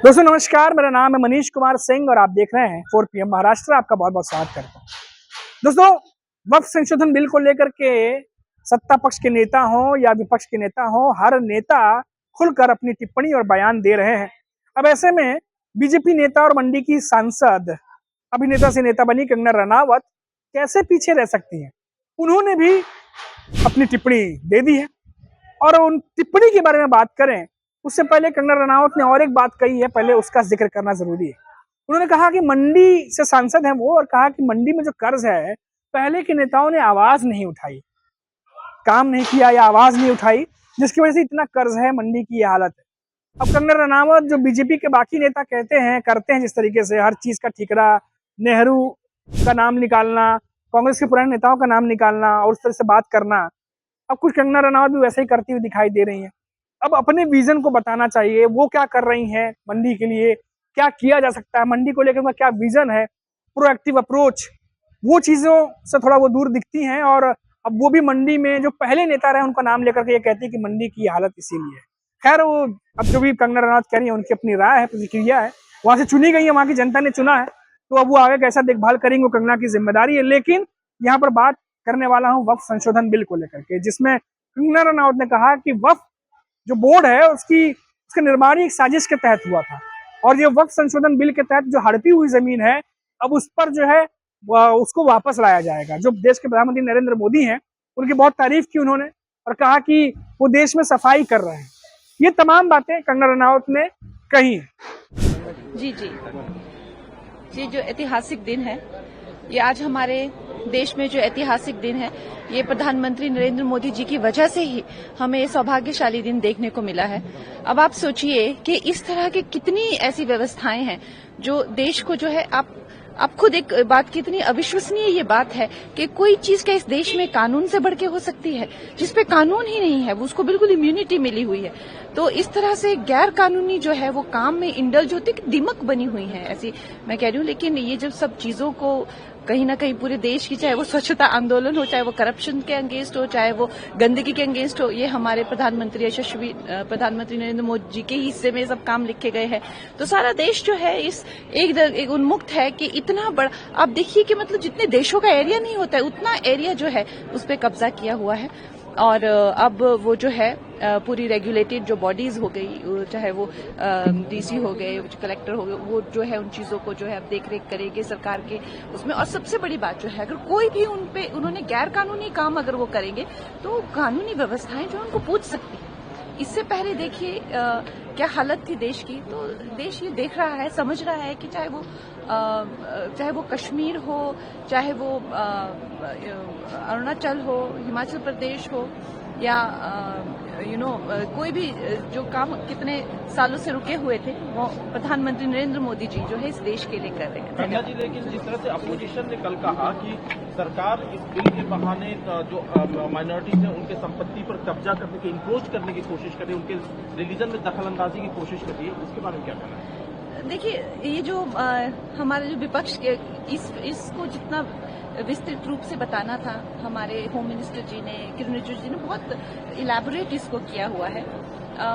दोस्तों नमस्कार, मेरा नाम है मनीष कुमार सिंह और आप देख रहे हैं 4 PM महाराष्ट्र। आपका बहुत बहुत स्वागत करता हूं। दोस्तों, वक्फ संशोधन बिल को लेकर के सत्ता पक्ष के नेता हो या विपक्ष के नेता हो, हर नेता खुलकर अपनी टिप्पणी और बयान दे रहे हैं। अब ऐसे में बीजेपी नेता और मंडी की सांसद, अभिनेता से नेता बनी कंगना रनावत कैसे पीछे रह सकती हैं? उन्होंने भी अपनी टिप्पणी दे दी है और उन टिप्पणी के बारे में बात करें उससे पहले कंगना रनावत ने और एक बात कही है, पहले उसका जिक्र करना जरूरी है। उन्होंने कहा कि मंडी से सांसद है वो, और कहा कि मंडी में जो कर्ज है, पहले के नेताओं ने आवाज नहीं उठाई, काम नहीं किया या आवाज नहीं उठाई, जिसकी वजह से इतना कर्ज है, मंडी की ये हालत है। अब कंगना रनावत जो बीजेपी के बाकी नेता कहते हैं, करते हैं जिस तरीके से हर चीज का ठिकरा, नेहरू का नाम निकालना, कांग्रेस के पुराने नेताओं का नाम निकालना और उस तरह से बात करना, अब कुछ कंगना रनावत भी वैसे ही करती हुई दिखाई दे रही है। अब अपने विजन को बताना चाहिए, वो क्या कर रही हैं मंडी के लिए, क्या किया जा सकता है मंडी को लेकर, उनका क्या विजन है, प्रोएक्टिव अप्रोच, वो चीजों से थोड़ा वो दूर दिखती हैं। और अब वो भी मंडी में जो पहले नेता रहे उनका नाम लेकर के ये कहती है कि मंडी की हालत इसीलिए है। खैर, वो अब जो भी कंगना रनावत कह रही है उनकी अपनी राय है, प्रतिक्रिया है, वहां से चुनी गई है, वहां की जनता ने चुना है, तो अब वो आगे कैसा देखभाल करेंगे वो कंगना की जिम्मेदारी है। लेकिन यहाँ पर बात करने वाला हूँ वक्फ संशोधन बिल को लेकर के, जिसमें कंगना रनावत ने कहा कि वक्फ जो बोर्ड है उसका निर्माण एक साजिश के तहत हुआ था, और ये वक्फ संशोधन बिल के तहत जो हड़पी हुई जमीन है, अब उस पर जो है उसको वापस लाया जाएगा। जो देश के प्रधानमंत्री नरेंद्र मोदी हैं, उनकी बहुत तारीफ की उन्होंने और कहा कि वो देश में सफाई कर रहे हैं। ये तमाम बातें कंगना रनावत ने कही। जी जी, ये जो ऐतिहासिक दिन है, ये आज हमारे देश में जो ऐतिहासिक दिन है, ये प्रधानमंत्री नरेंद्र मोदी जी की वजह से ही हमें ये सौभाग्यशाली दिन देखने को मिला है। अब आप सोचिए कि इस तरह की कितनी ऐसी व्यवस्थाएं हैं जो देश को जो है, आप खुद एक बात, कितनी अविश्वसनीय ये बात है कि कोई चीज क्या इस देश में कानून से बढ़ के हो सकती है, जिसपे कानून ही नहीं है, वो उसको बिल्कुल इम्यूनिटी मिली हुई है। तो इस तरह से गैर कानूनी जो है वो काम में इंडल्ज होती है, दिमक बनी हुई है ऐसी, मैं कह रही हूँ। लेकिन ये जब सब चीजों को कहीं ना कहीं पूरे देश की, चाहे वो स्वच्छता आंदोलन हो, चाहे वो करप्शन के अगेंस्ट हो, चाहे वो गंदगी के अगेंस्ट हो, ये हमारे प्रधानमंत्री यशस्वी प्रधानमंत्री नरेंद्र मोदी जी के हिस्से में सब काम लिखे गए हैं। तो सारा देश जो है इस एक उन्मुक्त है कि इतना बड़ा, आप देखिए कि मतलब जितने देशों का एरिया नहीं होता है उतना एरिया जो है उस पर कब्जा किया हुआ है। और अब वो जो है पूरी रेगुलेटेड जो बॉडीज हो गई, चाहे वो डीसी हो गए, कलेक्टर हो गए, वो जो है उन चीजों को जो है अब देख रेख करेंगे सरकार के उसमें। और सबसे बड़ी बात जो है, अगर कोई भी उन्होंने गैर कानूनी काम अगर वो करेंगे तो कानूनी व्यवस्थाएं जो है उनको पूछ सकती है। इससे पहले देखिए क्या हालत थी देश की। तो देश ये देख रहा है, समझ रहा है कि चाहे वो कश्मीर हो, चाहे वो अरुणाचल हो, हिमाचल प्रदेश हो, या कोई भी जो काम कितने सालों से रुके हुए थे, वो प्रधानमंत्री नरेंद्र मोदी जी जो है इस देश के लिए कर रहे हैं। कंगना जी, लेकिन जिस तरह से अपोजिशन ने कल कहा कि सरकार इस बिल के बहाने जो माइनॉरिटीज हैं उनके संपत्ति पर कब्जा करने की, इंक्रोच करने की कोशिश कर रही है, उनके रिलीजन में दखल अंदाजी की कोशिश कर रही है, इसके बारे में क्या कहना है? देखिए, ये जो हमारे जो विपक्ष के इसको जितना विस्तृत रूप से बताना था, हमारे होम मिनिस्टर जी ने, किरण रिजिजू जी ने बहुत इलैबोरेट इसको किया हुआ है।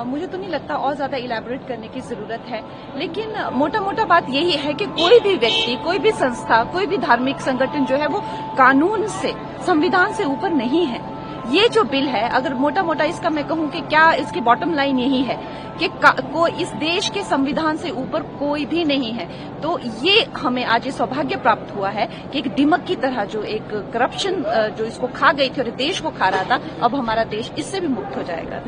मुझे तो नहीं लगता और ज्यादा इलैबोरेट करने की जरूरत है। लेकिन मोटा मोटा बात यही है कि कोई भी व्यक्ति, कोई भी संस्था, कोई भी धार्मिक संगठन जो है वो कानून से, संविधान से ऊपर नहीं है। ये जो बिल है, अगर मोटा मोटा इसका मैं कहूं कि क्या इसकी बॉटम लाइन यही है कि इस देश के संविधान से ऊपर कोई भी नहीं है। तो ये हमें आज ये सौभाग्य प्राप्त हुआ है कि एक दिमक की तरह जो एक करप्शन जो इसको खा गई थी और देश को खा रहा था, अब हमारा देश इससे भी मुक्त हो जाएगा।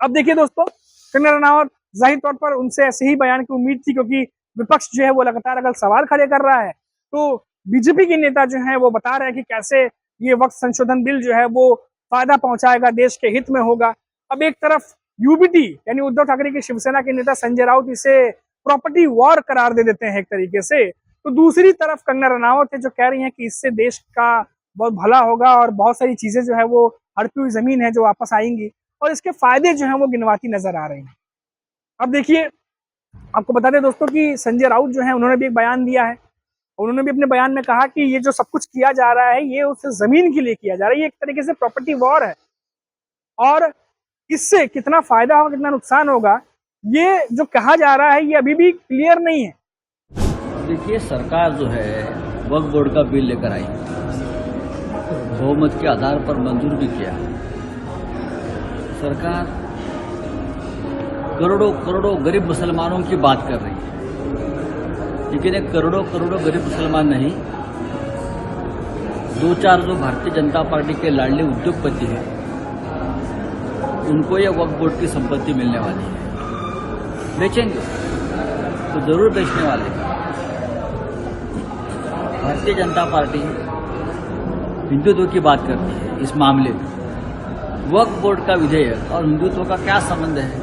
अब देखिए दोस्तों, कंगना रनावत, जाहिर तौर पर उनसे ऐसे ही बयान की उम्मीद थी, क्योंकि विपक्ष जो है वो लगातार अगर सवाल खड़े कर रहा है, तो बीजेपी के नेता जो है वो बता रहे हैं कि कैसे ये वक्फ संशोधन बिल जो है वो फायदा पहुंचाएगा, देश के हित में होगा। अब एक तरफ यूबीटी यानी उद्धव ठाकरे की शिवसेना के नेता संजय राउत इसे प्रॉपर्टी वॉर करार दे देते हैं एक तरीके से, तो दूसरी तरफ कंगना रनावत है जो कह रही हैं कि इससे देश का बहुत भला होगा और बहुत सारी चीजें जो है वो हड़पी हुई जमीन है जो वापस आएंगी, और इसके फायदे जो है वो गिनवाती नजर आ रही हैं। अब देखिए, आपको बता दें दोस्तों कि संजय राउत जो है उन्होंने भी एक बयान दिया है। उन्होंने भी अपने बयान में कहा कि ये जो सब कुछ किया जा रहा है ये उस जमीन के लिए किया जा रहा है, ये एक तरीके से प्रॉपर्टी वॉर है, और इससे कितना फायदा होगा कितना नुकसान होगा ये जो कहा जा रहा है ये अभी भी क्लियर नहीं है। देखिए, सरकार जो है वक्फ बोर्ड का बिल लेकर आई, बहुमत के आधार पर मंजूर भी किया। सरकार करोड़ों करोड़ों गरीब मुसलमानों की बात कर रही है, लेकिन एक करोड़ों करोड़ों गरीब मुसलमान नहीं, दो चार जो भारतीय जनता पार्टी के लाडले उद्योगपति हैं, उनको ये वक्फ बोर्ड की संपत्ति मिलने वाली है। बेचेंगे तो जरूर बेचने वाले हैं। भारतीय जनता पार्टी हिंदुत्व की बात करती है इस मामले में। वक्फ बोर्ड का विधेयक और हिंदुत्व का क्या संबंध है?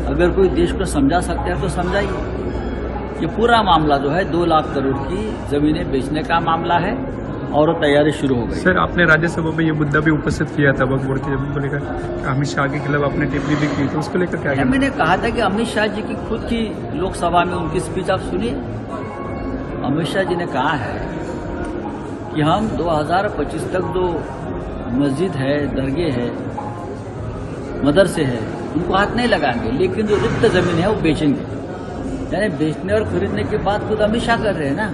अगर कोई देश को समझा सकता है तो समझाइए। ये पूरा मामला जो है 2 लाख करोड़ की जमीनें बेचने का मामला है और तैयारी शुरू हो गई। सर, आपने राज्यसभा में ये मुद्दा भी उपस्थित किया था वक्फ बोर्ड की जमीन को लेकर, अमित शाह के खिलाफ आपने टिप्पणी भी की, तो उसको लेकर क्या कहना? मैंने कहा था कि अमित शाह जी की खुद की लोकसभा में उनकी स्पीच आप सुनिए। अमित शाह जी ने कहा है कि हम 2025 तक जो मस्जिद है, दरगाह है, मदरसे है, उनको हाथ नहीं लगाएंगे, लेकिन जो रिक्त जमीन है वो बेचेंगे। यानी बेचने और खरीदने की बात खुद अमित शाह कर रहे हैं ना।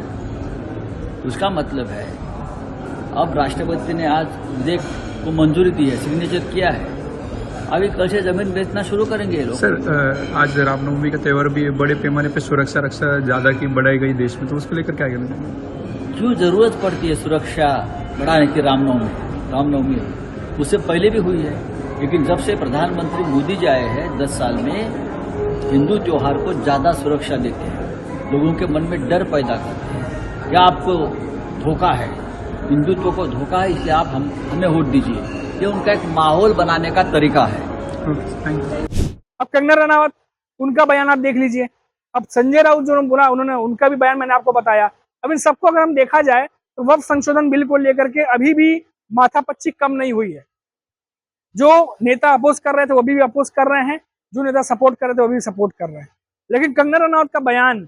उसका मतलब है अब राष्ट्रपति ने आज विधेयक को मंजूरी दी है, सिग्नेचर किया है, अभी कल से जमीन बेचना शुरू करेंगे ये लोग। सर, आज रामनवमी का त्यौहार भी बड़े पैमाने पे सुरक्षा रक्षा ज्यादा की बढ़ाई गई देश में, तो उसको लेकर क्या कहना चाहिए? क्यों जरूरत पड़ती है सुरक्षा बढ़ाने की? रामनवमी उससे पहले भी हुई है, लेकिन जब से प्रधानमंत्री मोदी जी आए हैं 10 साल में, हिंदू त्योहार को ज्यादा सुरक्षा देते हैं, लोगों के मन में डर पैदा करते हैं। क्या आपको धोखा है, हिंदुत्व को धोखा है, इसलिए आप हमें वोट दीजिए। ये उनका एक माहौल बनाने का तरीका है। Thank you. अब कंगना रनावत, उनका बयान आप देख लीजिए। अब संजय राउत जो बोला, उन्होंने उनका भी बयान मैंने आपको बताया। अब इन सबको अगर हम देखा जाए तो वक्फ संशोधन बिल को लेकर के अभी भी माथापच्ची कम नहीं हुई है। जो नेता अपोज कर रहे थे वो भी अपोज कर रहे हैं, जो नेता सपोर्ट कर रहे थे वो भी सपोर्ट कर रहे हैं। लेकिन कंगना रनावत का बयान,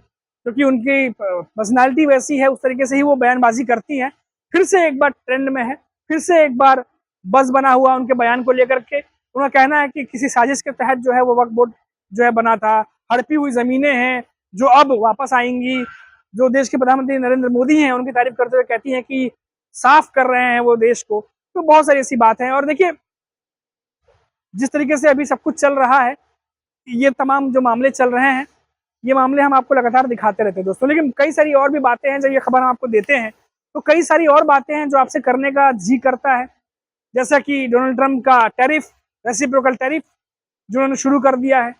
क्योंकि उनकी पर्सनैलिटी वैसी है, उस तरीके से ही वो बयानबाजी करती हैं, फिर से एक बार ट्रेंड में है, फिर से एक बार बस बना हुआ उनके बयान को लेकर के। उनका कहना है कि किसी साजिश के तहत जो है वो वक्फ बोर्ड जो है बना था, हड़पी हुई जमीनें हैं जो अब वापस आएंगी। जो देश के प्रधानमंत्री नरेंद्र मोदी हैं, उनकी तारीफ करते हुए कहती हैं कि साफ कर रहे हैं वो देश को। तो बहुत सारी ऐसी बात है। और देखिए, जिस तरीके से अभी सब कुछ चल रहा है, ये तमाम जो मामले चल रहे हैं, ये मामले हम आपको लगातार दिखाते रहते हैं दोस्तों। लेकिन कई सारी और भी बातें हैं, जब ये खबर हम आपको देते हैं तो कई सारी और बातें हैं जो आपसे करने का जी करता है। जैसा कि डोनाल्ड ट्रंप का टैरिफ, रेसिप्रोकल टैरिफ जो उन्होंने शुरू कर दिया है।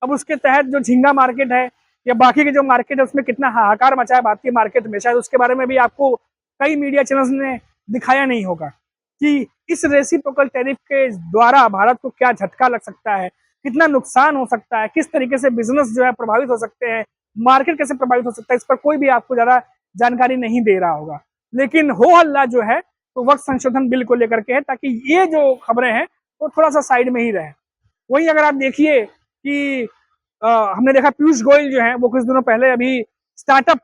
अब उसके तहत जो झींगा मार्केट है या बाकी के जो मार्केट है, उसमें कितना हाहाकार मचा है भारतीय मार्केट में, शायद उसके बारे में भी आपको कई मीडिया चैनल्स ने दिखाया नहीं होगा कि इस रेसिप्रोकल टैरिफ के द्वारा भारत को क्या झटका लग सकता है, कितना नुकसान हो सकता है, किस तरीके से बिजनेस जो है प्रभावित हो सकते हैं, मार्केट कैसे प्रभावित हो सकता है, इस पर कोई भी आपको ज्यादा जानकारी नहीं दे रहा होगा। लेकिन हो हल्ला जो है तो वक्त संशोधन बिल को लेकर के है, ताकि ये जो खबरें हैं वो थोड़ा सा साइड में ही रहे। वहीं अगर आप देखिए कि हमने देखा पीयूष गोयल जो है वो कुछ दिनों पहले अभी स्टार्टअप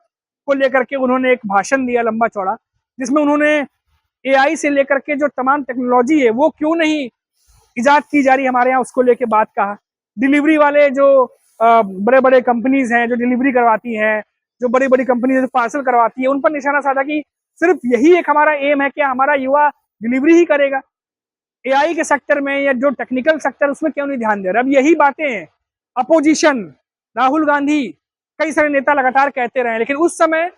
को लेकर के उन्होंने एक भाषण दिया लंबा चौड़ा, जिसमें उन्होंने एआई से लेकर के जो तमाम टेक्नोलॉजी है वो क्यों नहीं इजाद की जा रही हमारे यहाँ, उसको लेके बात कहा। डिलीवरी वाले जो बड़े बड़े कंपनीज हैं जो डिलीवरी करवाती हैं, जो बड़ी बड़ी कंपनीज जो पार्सल करवाती है, उन पर निशाना साधा कि सिर्फ यही एक हमारा एम है कि हमारा युवा डिलीवरी ही करेगा, एआई के सेक्टर में या जो टेक्निकल सेक्टर उसमें क्यों नहीं ध्यान दे रहे। अब यही बातें हैं अपोजिशन, राहुल गांधी, कई सारे नेता लगातार कहते रहे, लेकिन उस समय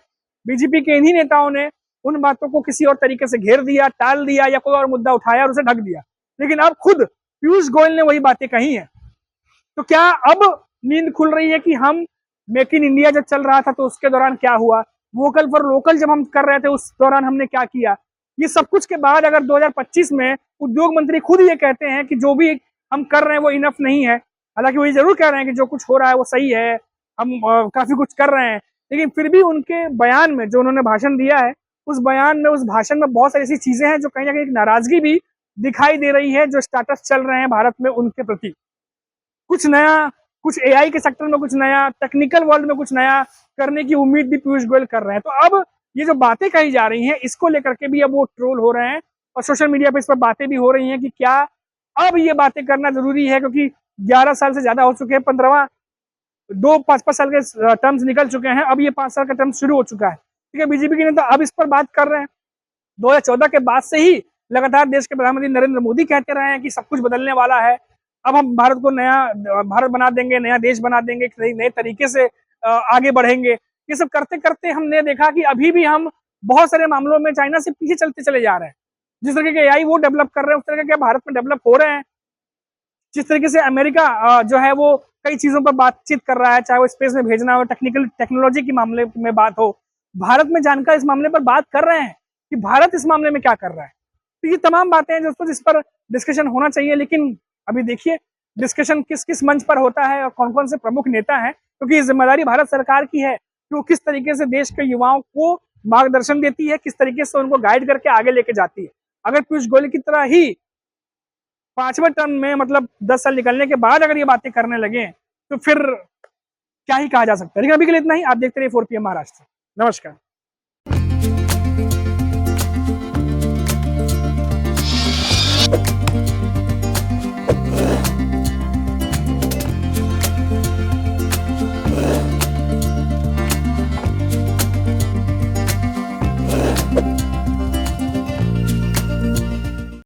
बीजेपी के इन्हीं नेताओं ने उन बातों को किसी और तरीके से घेर दिया, टाल दिया या कोई और मुद्दा उठाया और उसे ढक दिया। लेकिन अब खुद पीयूष गोयल ने वही बातें कही हैं। तो क्या अब नींद खुल रही है कि हम मेक इन इंडिया जब चल रहा था तो उसके दौरान क्या हुआ, वोकल फॉर लोकल जब हम कर रहे थे उस दौरान हमने क्या किया, ये सब कुछ के बाद अगर 2025 में उद्योग मंत्री खुद ये कहते हैं कि जो भी हम कर रहे हैं वो इनफ नहीं है, हालांकि वो ये जरूर कह रहे हैं कि जो कुछ हो रहा है वो सही है, हम काफी कुछ कर रहे हैं, लेकिन फिर भी उनके बयान में जो उन्होंने भाषण दिया है, उस बयान में, उस भाषण में बहुत सारी ऐसी चीजें हैं जो कहीं ना कहीं एक नाराजगी भी दिखाई दे रही है जो स्टार्टअप चल रहे हैं भारत में उनके प्रति। कुछ नया, कुछ एआई के सेक्टर में कुछ नया, टेक्निकल वर्ल्ड में कुछ नया करने की उम्मीद भी पीयूष गोयल कर रहे हैं। तो अब ये जो बातें कही जा रही हैं इसको लेकर के भी अब वो ट्रोल हो रहे हैं और सोशल मीडिया पे इस पर बातें भी हो रही हैं कि क्या अब ये बातें करना जरूरी है, क्योंकि 11 साल से ज्यादा हो चुके हैं, 15वां 2 5-5 साल के टर्म्स निकल चुके हैं, अब ये 5 साल का टर्म शुरू हो चुका है। ठीक है, बीजेपी के नेता अब इस पर बात कर रहे हैं। 2014 के बाद से ही लगातार देश के प्रधानमंत्री नरेंद्र मोदी कहते रहे हैं कि सब कुछ बदलने वाला है, अब हम भारत को नया भारत बना देंगे, नया देश बना देंगे, नए तरीके से आगे बढ़ेंगे। ये सब करते करते हमने देखा कि अभी भी हम बहुत सारे मामलों में चाइना से पीछे चलते चले जा रहे हैं। जिस तरीके के AI वो डेवलप कर रहे हैं, उस तरह के भारत में डेवलप हो रहे हैं। जिस तरीके से अमेरिका जो है वो कई चीजों पर बातचीत कर रहा है, चाहे वो स्पेस में भेजना हो, टेक्नोलॉजी के मामले में बात हो, भारत में जानकार इस मामले पर बात कर रहे हैं कि भारत इस मामले में क्या कर रहा है। तो ये तमाम बातें हैं दोस्तों जिस पर डिस्कशन होना चाहिए, लेकिन अभी देखिए डिस्कशन किस किस मंच पर होता है और कौन कौन से प्रमुख नेता हैं, क्योंकि ये जिम्मेदारी भारत सरकार की है कि वो किस तरीके से देश के युवाओं को मार्गदर्शन देती है, किस तरीके से उनको गाइड करके आगे लेके जाती है। अगर पीयूष गोयल की तरह ही 5वें टर्म में मतलब 10 साल निकलने के बाद अगर ये बातें करने लगे तो फिर क्या ही कहा जा सकता है। लेकिन अभी के लिए इतना ही। आप देखते रहिए 4 PM महाराष्ट्र। नमस्कार।